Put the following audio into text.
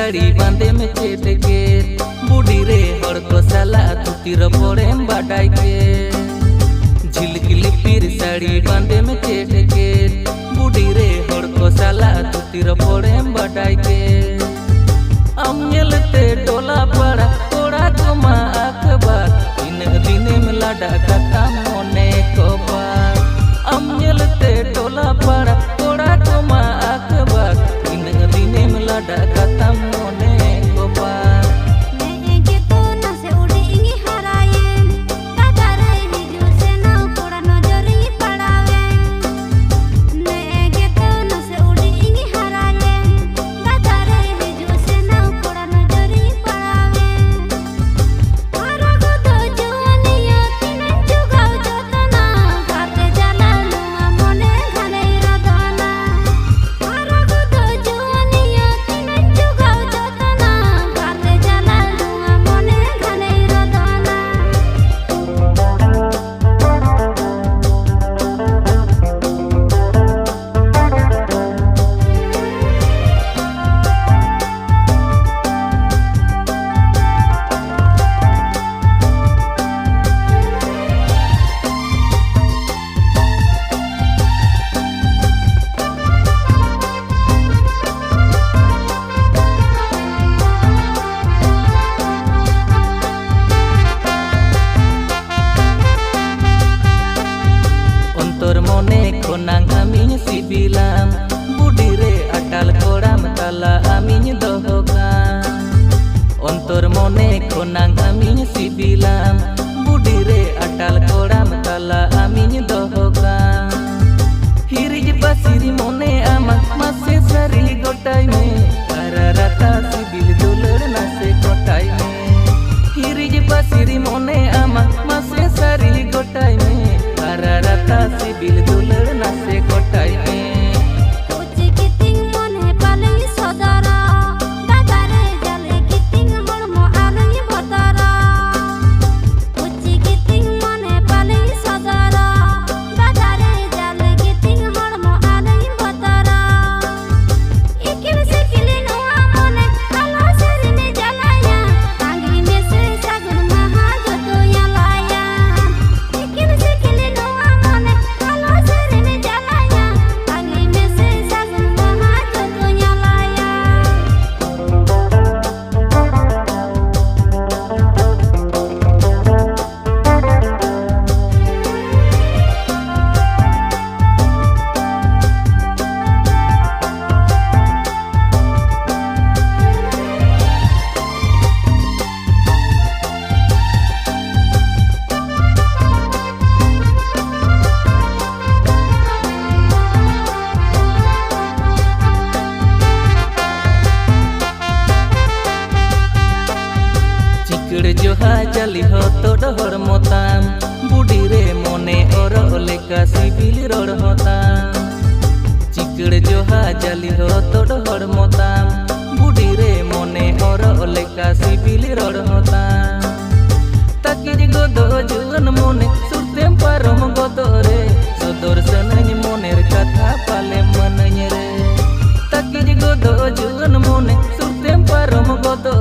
साड़ी बांधे में चेट के बूढ़ी रे हर को साला तू तीर पड़े बाटाई के झिलकिली पीर साड़ी बांधे में चेट के बूढ़ी रे हर को साला तू तीर पड़े बाटाई के अमलते डोला पड़ा थोड़ा कमा अखबार इन दिने में लाडा कथा मोने को बार अमलते डोला पड़ा थोड़ा कमा अखबार इन दिने में लाडा कथा मोने को बार konang amin sibilam budi re atal koram tala amin dohokan ontor mone konang amin sibilam budi re atal koram tala amin dohokan hirij basiri mone amak mase sari gotai me ararata sibil dular nase kotai me hirij basiri mone amak mase sari gotai me ararata sibil dular nase kotai me uci kiting mone palai sodara dadare jale kiting hormo arani botara uci kiting mone palai sodara dadare jale kiting hormo arani botara ikil sekili no amone ala serine jalaya angri mese sagun maha joto yalaya ikil sekili no amone ala serine jalaya angri mese sagun maha joto yalaya चिकड़ जोहा जली हो तो डहर मोताम बूढ़ी रे मोने और लेका CIBIL road होताम चिकड़ जोहा जली हो तो डहर मोताम बूढ़ी रे मोने और लेका सिबिल रोड होताम ताकिज गोदो जुवन मोने सुरतेम पारम गोदो रे सदर सनኝ मोनेर कथा पाले मनኝ रे ताकिज गोदो जुवन मोने सुरतेम पारम गोदो